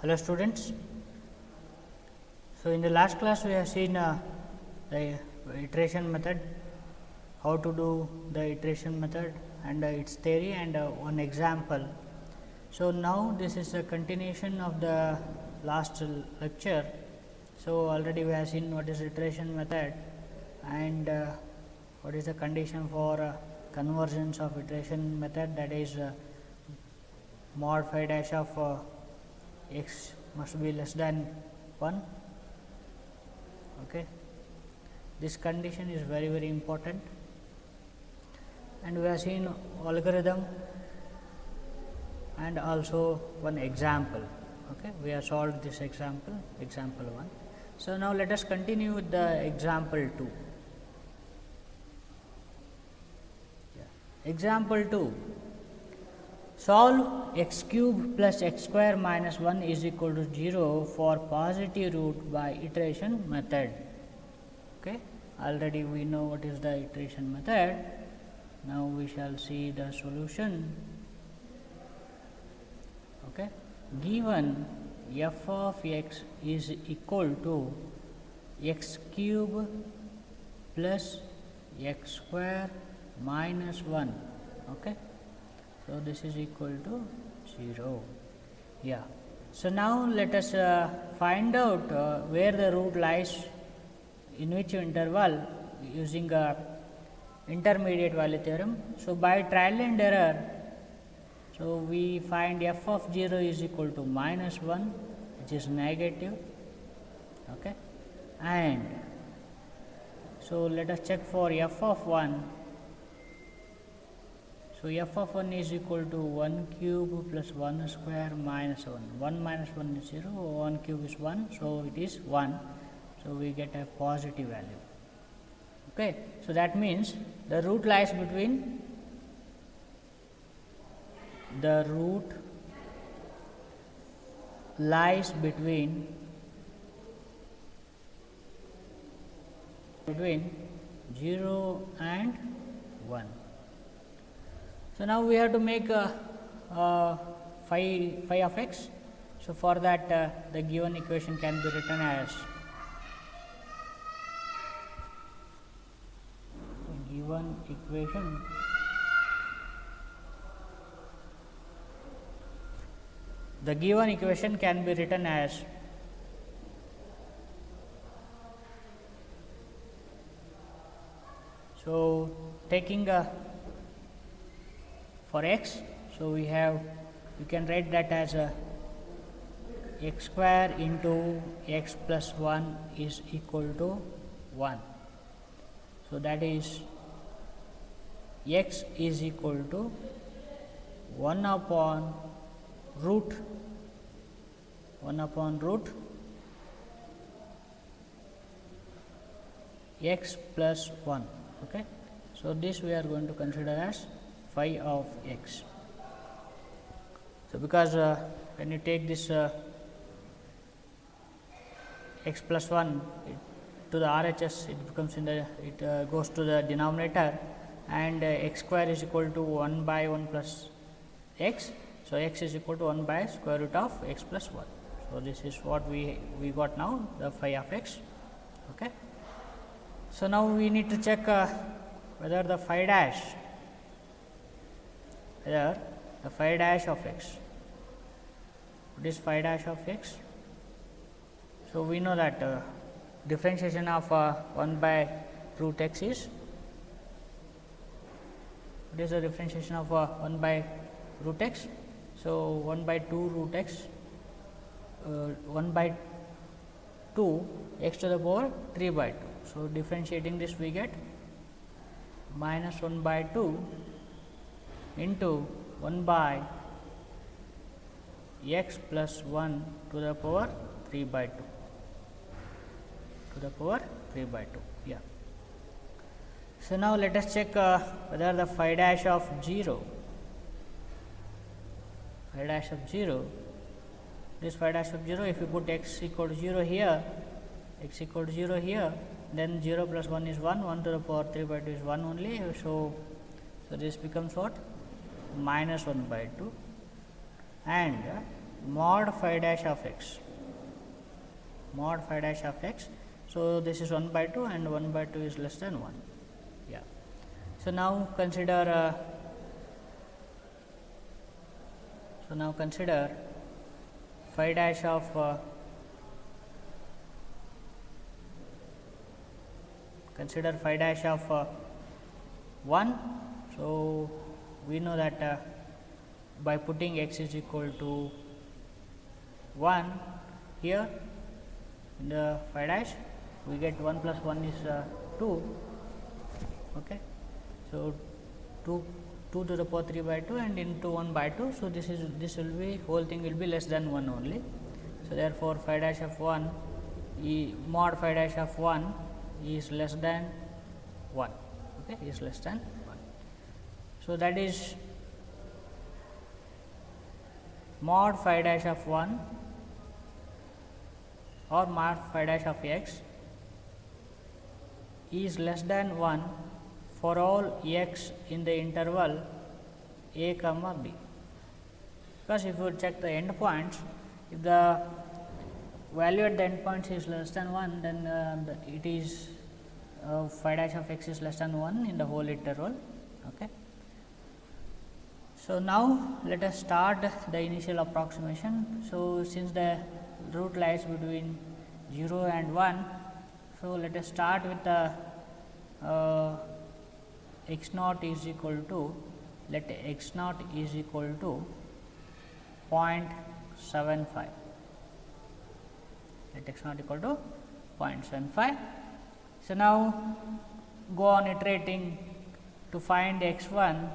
Hello students. So, in the last class we have seen the iteration method, how to do the iteration method and its theory and one example. So, now this is a continuation of the last lecture. So, already we have seen what is iteration method and what is the condition for convergence of iteration method, that is mod phi dash of x must be less than 1. Okay. This condition is very important, and we have seen algorithm and also one example. Okay. We have solved this example 1. So, now let us continue with the example 2. Example 2. Solve x cube plus x square minus 1 is equal to 0 for positive root by iteration method. Okay. Already we know what is the iteration method. Now, we shall see the solution. Okay. Given f of x is equal to x cube plus x square minus 1. Okay. So, this is equal to 0. Yeah. So, now let us find out where the root lies in which interval using intermediate value theorem. So, by trial and error, so we find f of 0 is equal to minus 1, which is negative. Okay. And so, let us check for f of 1. So, f of 1 is equal to 1 cube plus 1 square minus 1. 1 minus 1 is 0, 1 cube is 1. So, it is 1. So, we get a positive value. Okay. So, that means the root lies between between 0 and 1. So, now we have to make phi of x. So, for that the given equation can be written as the given equation can be written as so taking for x. So, we can write that as x square into x plus 1 is equal to 1. So, that is x is equal to 1 upon root x plus 1. Okay. So, this we are going to consider as phi of x. So, because when you take this x plus 1 to the RHS, it becomes goes to the denominator, and x square is equal to 1 by 1 plus x. So, x is equal to 1 by square root of x plus 1. So, this is what we got now, the phi of x. Okay. So, now we need to check whether the phi dash of x. What is phi dash of x? So, we know that differentiation of 1 by root x is, what is the differentiation of 1 by root x? So, 1 by 2 root x, 1 by 2 x to the power 3 by 2. So, differentiating this we get minus 1 by 2 into 1 by x plus 1 to the power 3 by 2 Yeah. So, now let us check whether the phi dash of 0, this phi dash of 0, if you put x equal to 0 here, then 0 plus 1 is 1, 1 to the power 3 by 2 is 1 only. So, this becomes what? Minus 1 by 2, and mod phi dash of x, mod phi dash of x. So, this is 1 by 2 and 1 by 2 is less than 1. Yeah. So, now consider phi dash of consider phi dash of 1. So, we know that by putting x is equal to 1 here in the phi dash, we get 1 plus 1 is 2. Okay. So, 2 to the power 3 by 2 and into 1 by 2. So, this will be whole thing will be less than 1 only. So, therefore, phi dash of 1 mod phi dash of 1 is less than 1, okay, is less than 1. So, that is mod phi dash of 1 or mod phi dash of x is less than 1 for all x in the interval a comma b, because if you check the endpoints, if the value at the endpoints is less than 1, then it is phi dash of x is less than 1 in the whole interval. Okay. So, now let us start the initial approximation. So, since the root lies between 0 and 1, so let us start with the x naught is equal to, let x naught is equal to 0.75, let x naught equal to 0.75. So, now go on iterating to find x 1.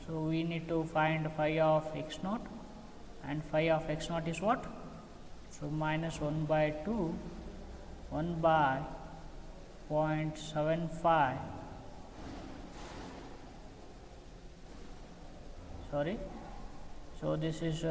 So, we need to find phi of x naught, and phi of x naught is what? So, minus 1 by 2 1 by 0.75, sorry. So, this is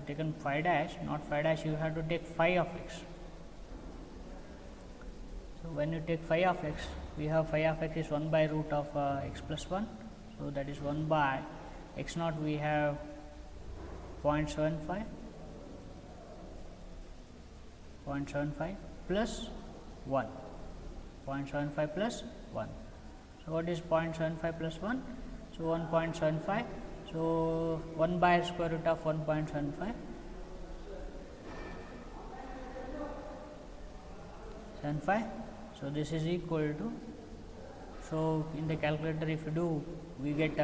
taken phi dash, not phi dash, you have to take phi of x. So, when you take phi of x, we have phi of x is 1 by root of x plus 1. So, that is 1 by x naught, we have 0.75 plus 1, 0.75 plus 1. So, what is 0.75 plus 1? So, 1.75. So, 1 by square root of 1.75, 75. So, this is equal to, so in the calculator if you do, we get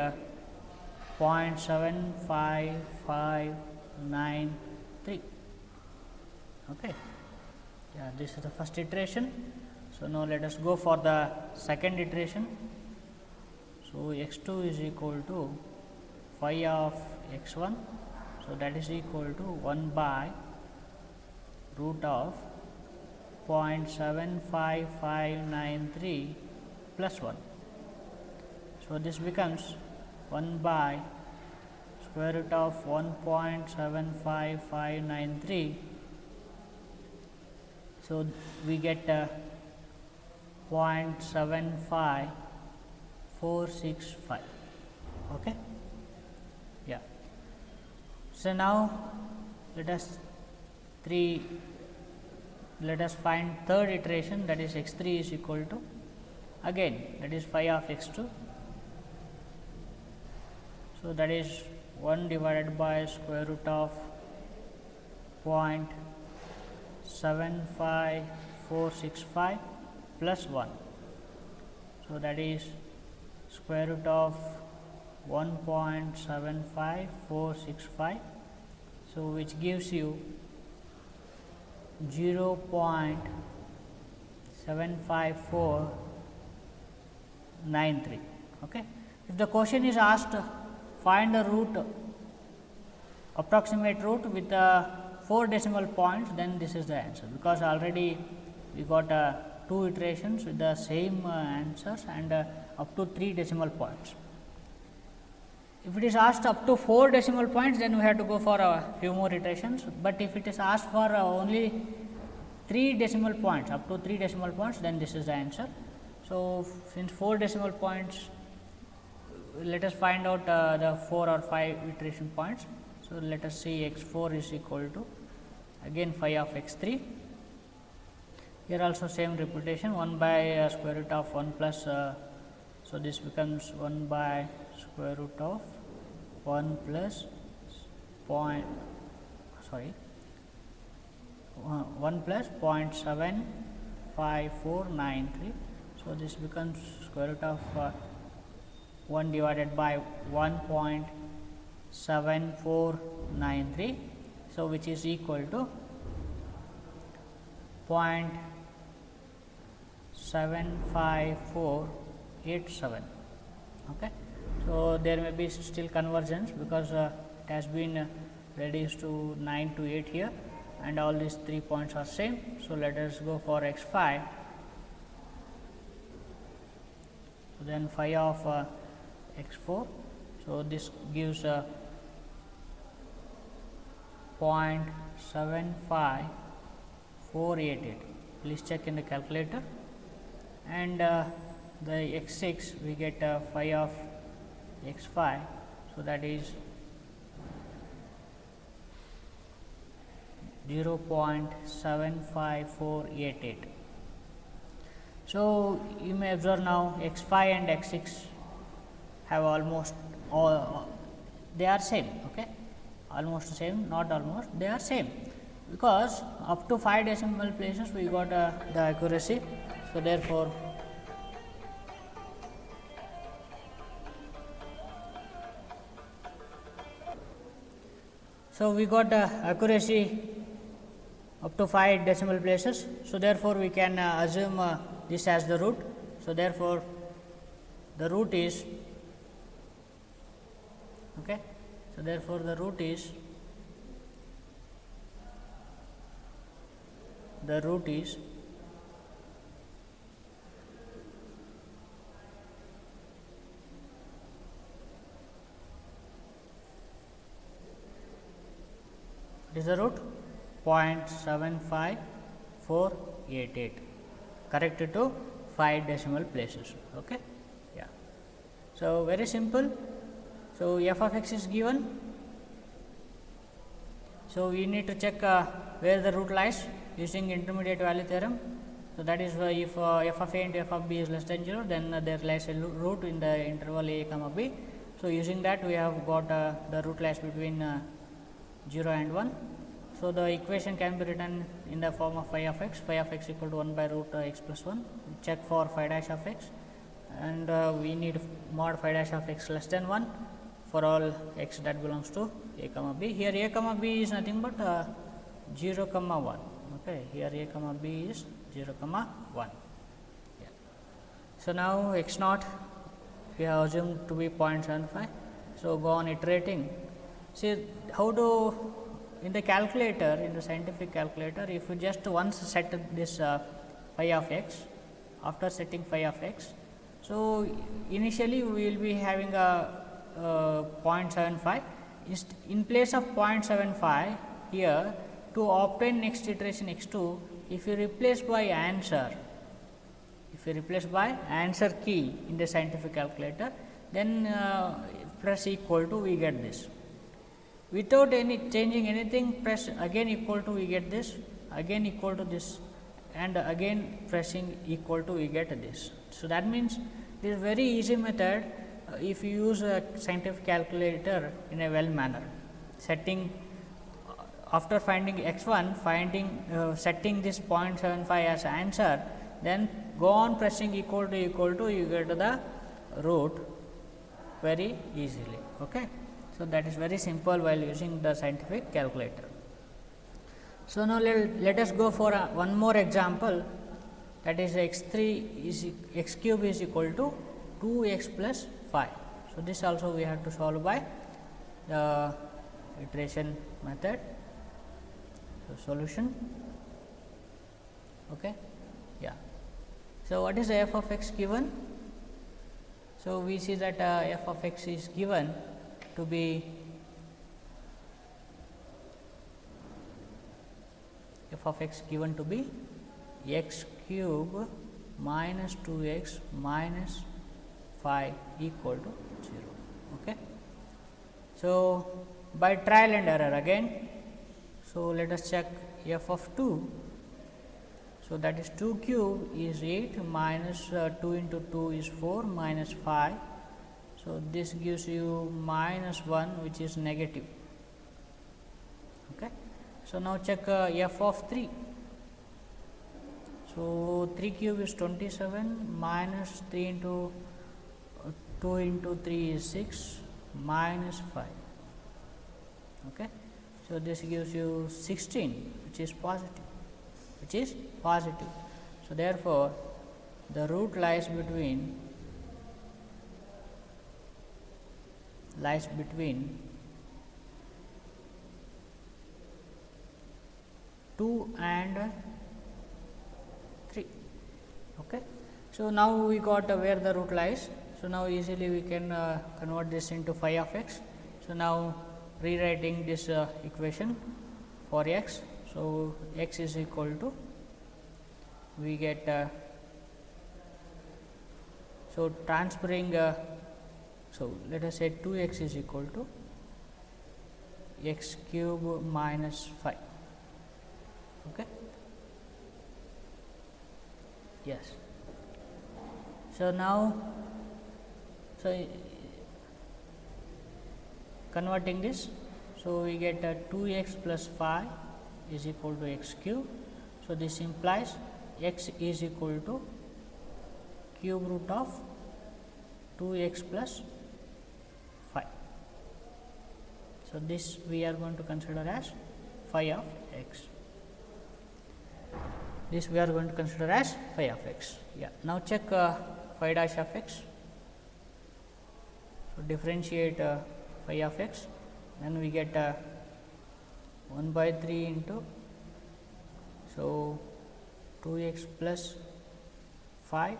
0.75593. Okay. Yeah, this is the first iteration. So, now let us go for the second iteration. So, x 2 is equal to phi of x 1. So, that is equal to 1 by root of 0.75593 plus 1. So, this becomes 1 by square root of 1.75593. So, we get 0.75465. Okay. Yeah. So, now let us find third iteration, that is x 3 is equal to, again that is phi of x 2. So, that is 1 divided by square root of 0.75465 plus 1. So, that is square root of 1.75465. So, which gives you 0.75493. Okay. If the question is asked, find the root, approximate root with 4 decimal points, then this is the answer, because already we got 2 iterations with the same answers and up to 3 decimal points. If it is asked up to 4 decimal points, then we have to go for a few more iterations, but if it is asked for only 3 decimal points, up to 3 decimal points, then this is the answer. So, since 4 decimal points, let us find out the 4 or 5 iteration points. So, let us see x 4 is equal to again phi of x 3. Here also same repetition 1 by square root of 1 plus. So, this becomes 1 by square root of 1 plus 1 plus 0.75493. So, this becomes square root of 1 divided by 1.7493. So, which is equal to 0.75487. Okay. So, there may be still convergence because it has been reduced to 9 to 8 here, and all these 3 points are same. So, let us go for x 5. So, then phi of x 4. So, this gives 0.75488. Please check in the calculator. And the x 6 we get phi of x 5. So, that is 0.75488. So, you may observe now x 5 and x 6 have almost all, they are same, okay? Almost same, not almost, they are same, because up to 5 decimal places we got the accuracy. So, therefore, we got the accuracy up to 5 decimal places. So, therefore, we can assume this as the root. So, therefore, the root is okay. So, therefore, the root is what is the root? 0.75488, corrected to 5 decimal places. Okay. Yeah. So, very simple. So, f of x is given. So, we need to check where the root lies using intermediate value theorem. So, that is if f of a into f of b is less than 0, then there lies a root in the interval a comma b. So, using that we have got the root lies between 0 and 1. So, the equation can be written in the form of phi of x equal to 1 by root x plus 1. Check for phi dash of x, and we need mod phi dash of x less than 1 for all x that belongs to a comma b. Here a comma b is nothing but 0 comma 1. Okay. Here a comma b is 0 comma 1. Yeah. So, now x naught we have assumed to be 0.75. So, go on iterating. See how to, in the calculator, in the scientific calculator, if you just once set this phi of x, after setting phi of x. So, initially we will be having a 0.75. In place of 0.75 here, to obtain next iteration x 2, if you replace by answer, key in the scientific calculator, then press equal to, we get this. Without any changing anything, press again equal to, we get this, again equal to this, and again pressing equal to, we get this. So, that means this is very easy method if you use a scientific calculator in a well manner. Setting after finding x 1, setting this 0.75 as answer, then go on pressing equal to, you get the root very easily. Okay. So, that is very simple while using the scientific calculator. So, now let us go for one more example, that is x 3 is x cube is equal to 2 x plus 5. So, this also we have to solve by the iteration method. So, solution. Okay. Yeah. So, what is the f of x given? So, we see that f of x is given to be x cube minus 2x minus 5 equal to 0. Okay. So, by trial and error again. So, let us check f of 2. So, that is 2 cube is 8 minus 2 into 2 is 4 minus 5. So, this gives you minus 1, which is negative. Okay. So, now check f of 3. So, 3 cube is 27 minus 3 into 2 into 3 is 6 minus 5. Okay. So, this gives you 16, which is positive. So, therefore, the root lies between 2 and 3. Okay. So, now we got where the root lies. So, now easily we can convert this into phi of x. So, now rewriting this equation for x. So, x is equal to, we get so transferring so let us say 2x is equal to x cube minus 5. Okay. Yes. So, now converting this, so we get 2x plus 5 is equal to x cube. So, this implies x is equal to cube root of 2x plus 5. So, this we are going to consider as phi of x. This we are going to consider as phi of x. Yeah. Now, check phi dash of x. So, differentiate phi of x, then we get 1 by 3 into, so 2x plus 5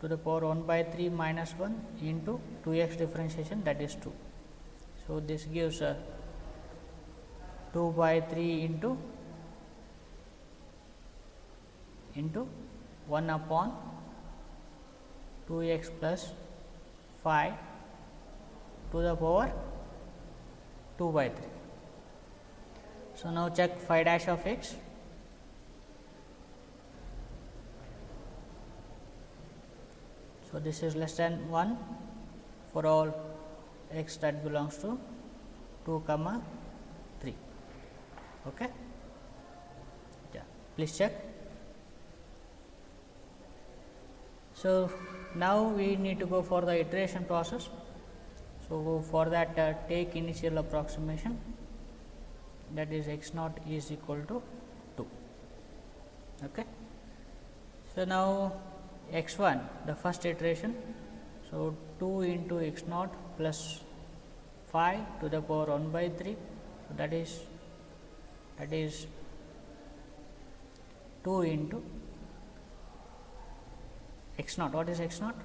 to the power 1 by 3 minus 1 into 2x differentiation, that is 2. So, this gives 2 by 3 into 1 upon 2x plus 5 to the power 2 by 3. So, now check phi dash of x. So, this is less than 1 for all x that belongs to 2 comma 3. Okay. Yeah. Please check. So, now we need to go for the iteration process. So, for that take initial approximation, that is x naught is equal to 2. Okay. So, now x 1, the first iteration. So, 2 into x naught plus 5 to the power 1 by 3. So, that is 2 into x naught. What is x naught?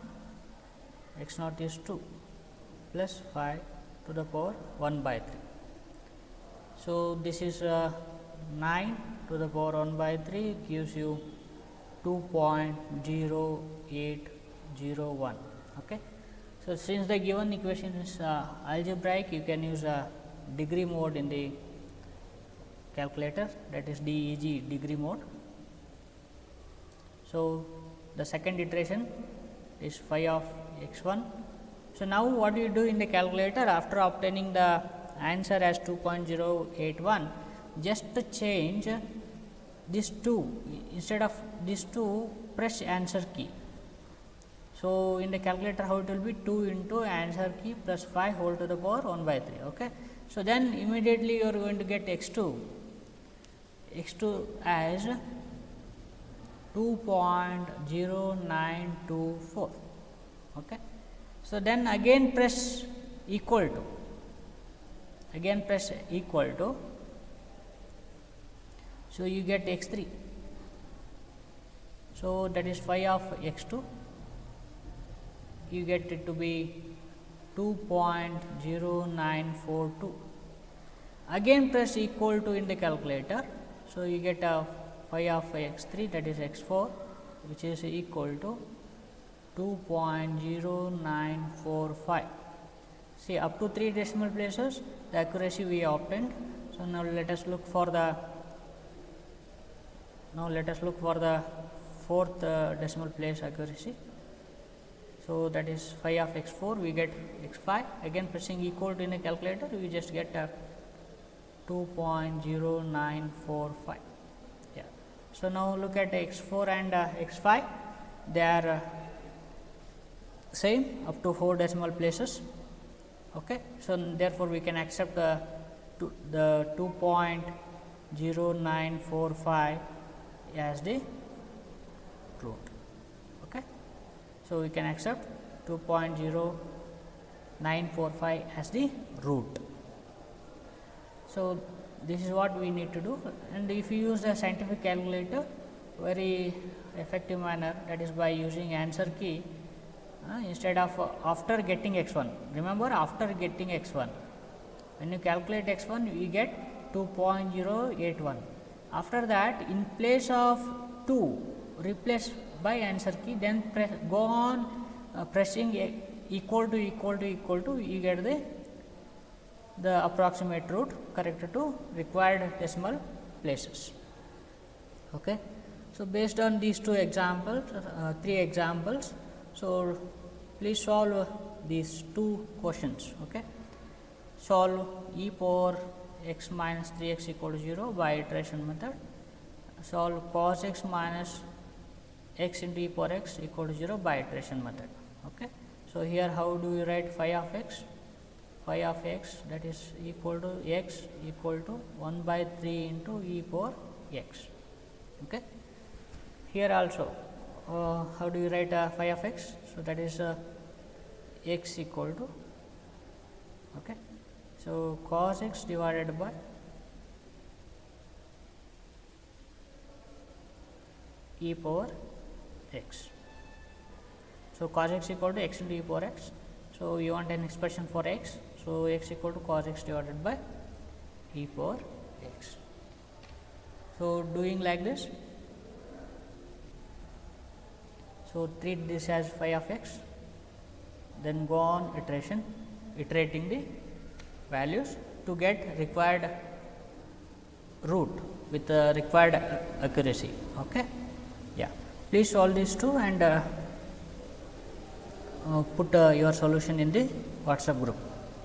X naught is 2 plus 5 to the power 1 by 3. So, this is 9 to the power 1 by 3 gives you 2.0801. Okay. So, since the given equation is algebraic, you can use a degree mode in the calculator, that is DEG, degree mode. So, the second iteration is phi of x 1. So, now what you do in the calculator after obtaining the answer as 2.081, just change this 2, instead of this 2 press answer key. So, in the calculator how it will be 2 into answer key plus 5 whole to the power 1 by 3. Okay. So, then immediately you are going to get x 2 as 2.0924. Okay. So, then again press equal to, so you get x 3. So, that is phi of x 2, you get it to be 2.0942. Again press equal to in the calculator. So, you get a phi of x 3, that is x 4, which is equal to 2.0945. See, up to 3 decimal places the accuracy we obtained. So, now let us look for the fourth decimal place accuracy. So, that is phi of x 4, we get x 5, again pressing equal to in a calculator, we just get 2.0945. Yeah. So, now look at x 4 and x 5, they are same up to 4 decimal places. Okay. So, therefore, we can accept the 2.0945 as the root. Okay. So, we can accept 2.0945 as the root. So, this is what we need to do, and if you use a scientific calculator very effective manner, that is by using answer key instead of after getting x 1. Remember, after getting x 1, when you calculate x 1 we get 2.081. After that, in place of 2 replace by answer key, then go on pressing equal to equal to equal to, you get the approximate root corrected to required decimal places. Okay. So, based on these two examples, 3 examples, so please solve these 2 questions. Okay. Solve e power x minus 3x equal to 0 by iteration method. Solve cos x minus x into e power x equal to 0 by iteration method. Okay. So, here how do we write phi of x? Phi of x, that is equal to x equal to 1 by 3 into e power x. Okay. Here also how do you write phi of x? So, that is x equal to, okay. So, cos x divided by e power x. So, cos x equal to x into e power x. So, you want an expression for x. So, x equal to cos x divided by e power x. So, doing like this. So, treat this as phi of x, then go on iterating the values to get required root with the required accuracy. Okay. Yeah. Please solve these 2 and put your solution in the WhatsApp group.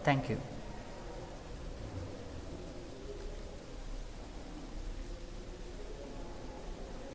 Thank you.